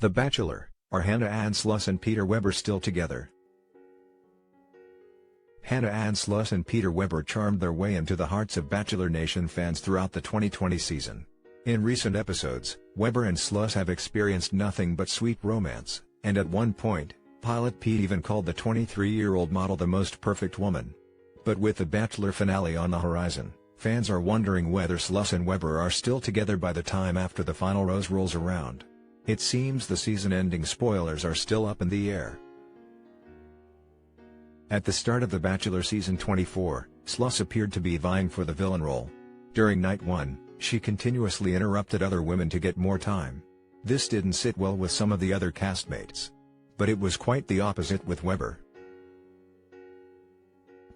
The Bachelor, are Hannah Ann Sluss and Peter Weber still together? Hannah Ann Sluss and Peter Weber charmed their way into the hearts of Bachelor Nation fans throughout the 2020 season. In recent episodes, Weber and Sluss have experienced nothing but sweet romance, and at one point, pilot Pete even called the 23-year-old model the most perfect woman. But with the Bachelor finale on the horizon, fans are wondering whether Sluss and Weber are still together by the time after the final rose rolls around. It seems the season-ending spoilers are still up in the air. At the start of The Bachelor Season 24, Sluss appeared to be vying for the villain role. During night 1, she continuously interrupted other women to get more time. This didn't sit well with some of the other castmates. But it was quite the opposite with Weber.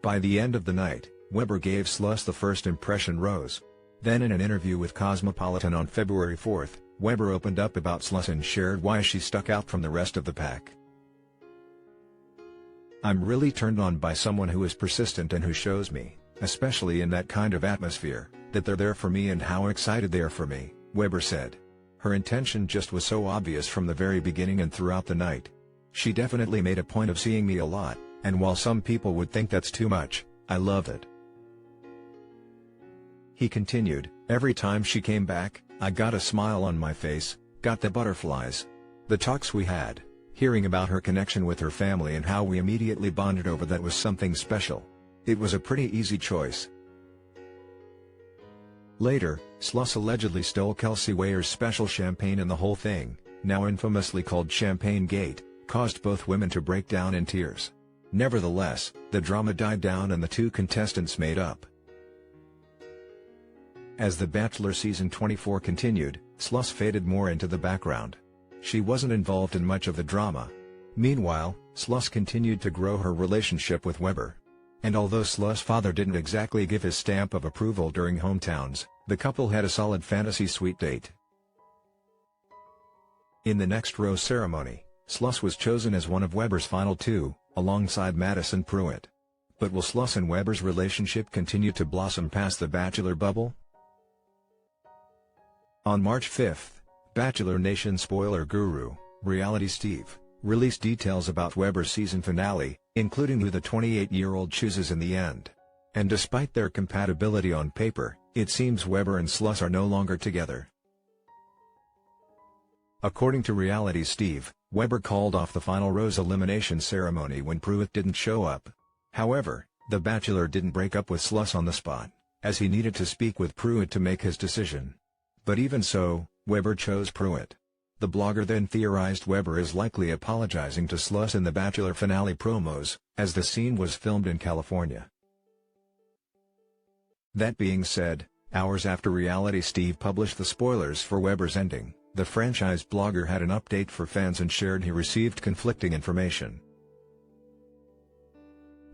By the end of the night, Weber gave Sluss the first impression rose. Then in an interview with Cosmopolitan on February 4, Weber opened up about Sluss and shared why she stuck out from the rest of the pack. "I'm really turned on by someone who is persistent and who shows me, especially in that kind of atmosphere, that they're there for me and how excited they are for me," Weber said. Her intention just was so obvious from the very beginning and throughout the night. "She definitely made a point of seeing me a lot, and while some people would think that's too much, I love it." He continued, "Every time she came back, I got a smile on my face, got the butterflies. The talks we had, hearing about her connection with her family and how we immediately bonded over that was something special. It was a pretty easy choice." Later, Sluss allegedly stole Kelsey Weyer's special champagne, and the whole thing, now infamously called Champagne Gate, caused both women to break down in tears. Nevertheless, the drama died down and the two contestants made up. As The Bachelor Season 24 continued, Sluss faded more into the background. She wasn't involved in much of the drama. Meanwhile, Sluss continued to grow her relationship with Weber. And although Sluss' father didn't exactly give his stamp of approval during hometowns, the couple had a solid fantasy suite date. In the next rose ceremony, Sluss was chosen as one of Weber's final two, alongside Madison Pruitt. But will Sluss and Weber's relationship continue to blossom past the Bachelor bubble? On March 5, Bachelor Nation spoiler guru, Reality Steve, released details about Weber's season finale, including who the 28-year-old chooses in the end. And despite their compatibility on paper, it seems Weber and Sluss are no longer together. According to Reality Steve, Weber called off the final rose elimination ceremony when Pruitt didn't show up. However, the Bachelor didn't break up with Sluss on the spot, as he needed to speak with Pruitt to make his decision. But even so, Weber chose Pruitt. The blogger then theorized Weber is likely apologizing to Sluss in the Bachelor finale promos, as the scene was filmed in California. That being said, hours after Reality Steve published the spoilers for Weber's ending, the franchise blogger had an update for fans and shared he received conflicting information.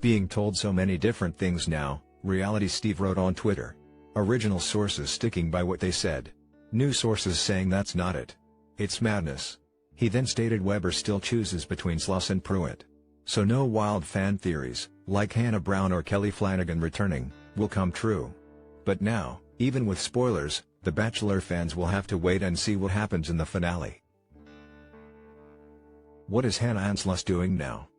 "Being told so many different things now," Reality Steve wrote on Twitter. "Original sources sticking by what they said. New sources saying that's not it. It's madness." He then stated Weber still chooses between Sluss and Pruitt. So no wild fan theories, like Hannah Brown or Kelly Flanagan returning, will come true. But now, even with spoilers, the Bachelor fans will have to wait and see what happens in the finale. What is Hannah Ann Sluss doing now?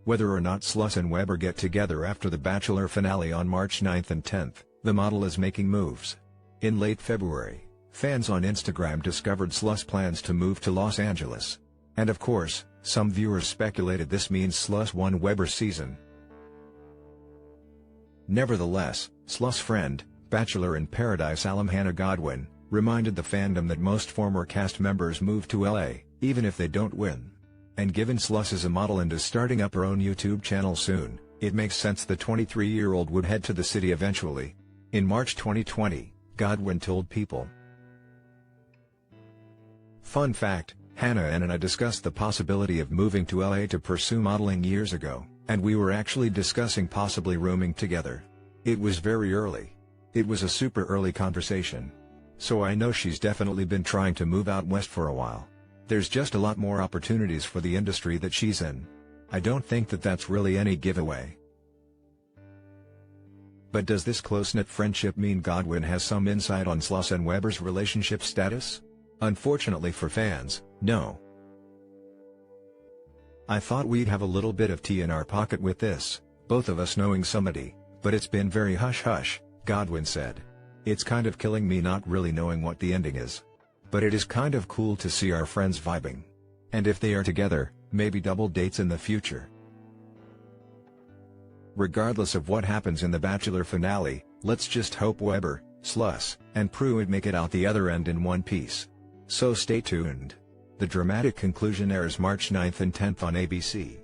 Whether or not Sluss and Weber get together after the Bachelor finale on March 9 and 10, the model is making moves. In late February, fans on Instagram discovered Sluss plans to move to Los Angeles. And of course, some viewers speculated this means Sluss won Weber's season. Nevertheless, Sluss' friend, Bachelor in Paradise alum Hannah Godwin, reminded the fandom that most former cast members move to LA, even if they don't win. And given Sluss is a model and is starting up her own YouTube channel soon, it makes sense the 23-year-old would head to the city eventually. In March 2020, Godwin told People. "Fun fact, Hannah and I discussed the possibility of moving to LA to pursue modeling years ago, and we were actually discussing possibly rooming together. It was very early. It was a super early conversation. So I know she's definitely been trying to move out west for a while. There's just a lot more opportunities for the industry that she's in. I don't think that that's really any giveaway." But does this close-knit friendship mean Godwin has some insight on Sluss and Weber's relationship status? Unfortunately for fans, no. I thought we'd have a little bit of tea in our pocket with this, both of us knowing somebody, but it's been very hush-hush, Godwin said. It's kind of killing me not really knowing what the ending is. But it is kind of cool to see our friends vibing. And if they are together, maybe double dates in the future. Regardless of what happens in the Bachelor finale, let's just hope Weber, Sluss, and Pruitt make it out the other end in one piece. So stay tuned. The dramatic conclusion airs March 9th and 10th on ABC.